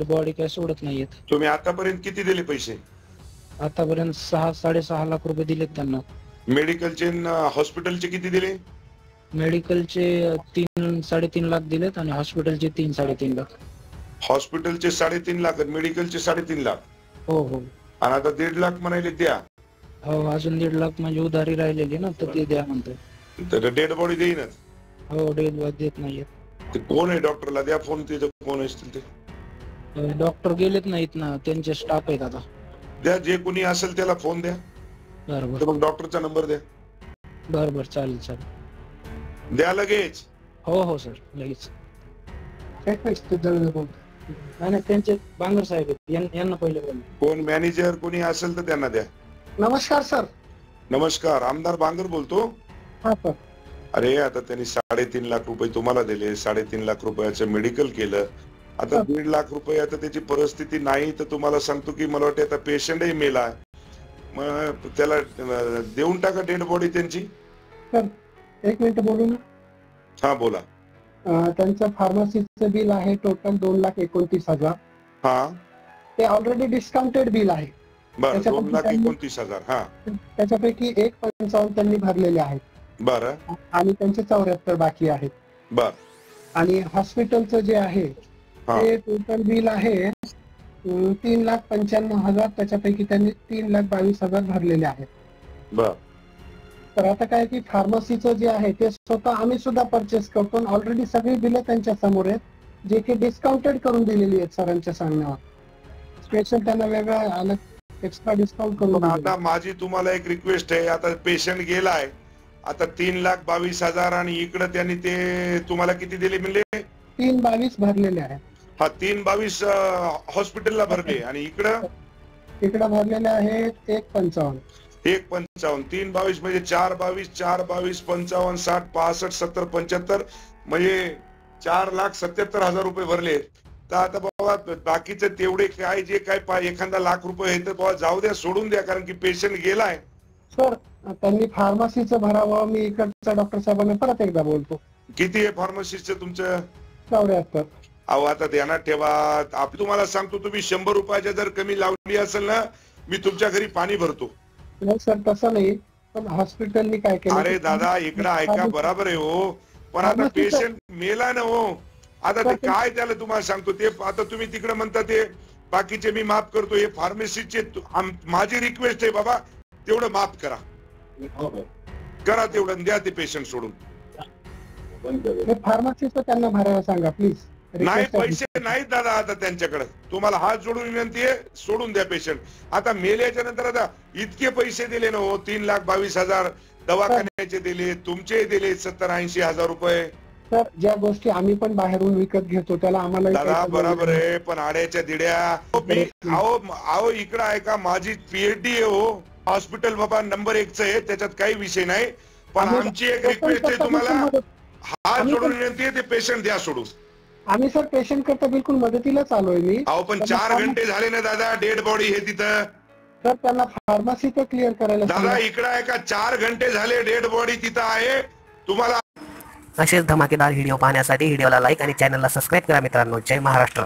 Body काय सोडत नाहीयेत. तुम्ही आतापर्यंत किती दिले पैसे? आतापर्यंत 6-6.5 लाख रुपये दिलेत त्यांना. मेडिकलचे हॉस्पिटलचे किती दिले? मेडिकलचे 3-3.5 लाख दिलेत आणि हॉस्पिटलचे 3-3.5 लाख. हॉस्पिटलचे 3.5 लाख, मेडिकलचे 3.5 लाख. हो हो. आणि आता 1.5 लाख म्हणाले द्या. हो, अजून 1.5 लाख म्हणजे उधारी राहिलेली ना, तर ते द्या म्हणतोय. तर डेड बॉडी देईनच. हो, डेड बॉडी देत नाहीयेत. ते कोण आहे? डॉक्टरला द्या फोन, तिथं कोण असतील ते. डॉक्टर गेलेत नाहीत ना, त्यांचे स्टाफ आहेत आता. द्या, जे कोणी असेल त्याला फोन द्या. बरोबर. मग डॉक्टरचा नंबर द्या. बरोबर, चालेल चालेल. द्या लगेच. हो हो सर, लगेच. नाही, त्यांचे बांगर साहेब आहेत, यांना पहिले बोला. कोण मॅनेजर कोणी असेल तर त्यांना द्या. नमस्कार सर. नमस्कार, आमदार बांगर बोलतो. हा सर. अरे आता त्यांनी 3.5 लाख रुपये तुम्हाला दिले, 3.5 लाख रुपयाचं मेडिकल केलं. आता 1.5 लाख रुपये, आता त्याची परिस्थिती नाही तर तुम्हाला सांगतो की मला वाटते आता पेशंटही मेला, मग त्याला देऊन टाका डेड बॉडी त्यांची. सर 1 मिनिट बोलू ना. हा बोला. त्यांचं फार्मसीचं बिल आहे टोटल 2,29,000. हा, ते ऑलरेडी डिस्काउंटेड बिल आहे. बरं, 2,29,000. हा, त्याच्यापैकी 1,55 त्यांनी भरलेले आहेत. बरं. आणि त्यांचे 74 बाकी आहेत. बर. आणि हॉस्पिटलचं जे आहे ते टोटल बिल आहे 3,95,000. त्याच्यापैकी त्यांनी 3,22,000 भरलेले आहेत. बर. तर आता काय की फार्मसीचं जे आहे ते स्वतः आम्ही सुद्धा परचेस करतो. ऑलरेडी सगळी बिलं त्यांच्या समोर आहेत, जे की डिस्काउंटेड करून दिलेली आहेत सरांच्या सांगण्यावर. स्पेशल त्यांना वेगळा अलग एक्स्ट्रा डिस्काउंट करून. आता माझी तुम्हाला एक रिक्वेस्ट आहे, आता पेशंट गेलाय, आता 3,22,000 आणि इकडे त्यांनी ते तुम्हाला किती दिले म्हणले? 3,22 भरलेले आहेत. हा, 3,22 हॉस्पिटलला भरले आणि इकडं भरलेले आहेत 1,55. 1,55. 3,22 म्हणजे 4,22, 4,22, 55, 60, 65, 70, 75 म्हणजे 4,77,000 रुपये भरले. तर आता बाबा बाकीचे तेवढे काय जे काय एखादा लाख रुपये आहे तर बाबा जाऊ द्या, सोडून द्या, कारण की पेशंट गेलाय. सर त्यांनी फार्मसीचं भरावं. मी इकडच्या डॉक्टर साहेबांना परत एकदा बोलतो. किती आहे फार्मसीचं तुमचं? 74. अहो आता ध्यानात ठेवा, आपण तुम्हाला सांगतो, तुम्ही 100 रुपयाच्या जर कमी लावली असेल ना, मी तुमच्या घरी पाणी भरतो. नाही सर, तसं नाही, पण हॉस्पिटलनी काय केलं? अरे दादा इकडं ऐका, बरोबर आहे हो, पण आता पेशंट मेला ना हो. आता ते काय त्याला तुम्हाला सांगतो ते, आता तुम्ही तिकडे म्हणता ते बाकीचे मी माफ करतो, हे फार्मसीचे माझी रिक्वेस्ट आहे बाबा, तेवढं माफ करा. करा तेवढं, द्या ते पेशंट सोडून. फार्मसीचं त्यांना भरायला सांगा प्लीज. नाही, पैसे नाहीत दादा आता त्यांच्याकडे. तुम्हाला हात जोडून विनंती आहे, सोडून द्या पेशंट. आता मेल्याच्या नंतर आता इतके पैसे दिले ना हो, 3,22,000 दवाखान्याचे दिले, तुमचे दिले 70-80 हजार रुपये. सर ज्या गोष्टी आम्ही पण बाहेरून विकत घेतो त्याला आम्हाला दादा बरोबर आहे, पण आड्याच्या दिड्या. अहो इकडं ऐका, माझी PhD आहे हो. हॉस्पिटल बाबा नंबर 1च आहे, त्याच्यात काही विषय नाही. पण आमची एक रिक्वेस्ट आहे तुम्हाला, हात जोडून विनंती आहे, ते पेशंट द्या सोडून. आम्ही सर पेशंट करता बिलकुल मदतीलाच आलोय मी. अहो पण 4 घंटे झाले ना दादा, डेड बॉडी हे तिथं. सर त्यांना फार्मसी तर क्लिअर करायला दादा इकडं ऐका, 4 घंटे झाले, डेड बॉडी तिथं आहे. तुम्हाला असेच धमाकेदार व्हिडिओ पाहण्यासाठी व्हिडिओला लाईक आणि चॅनलला सबस्क्राईब करा मित्रांनो. जय महाराष्ट्र.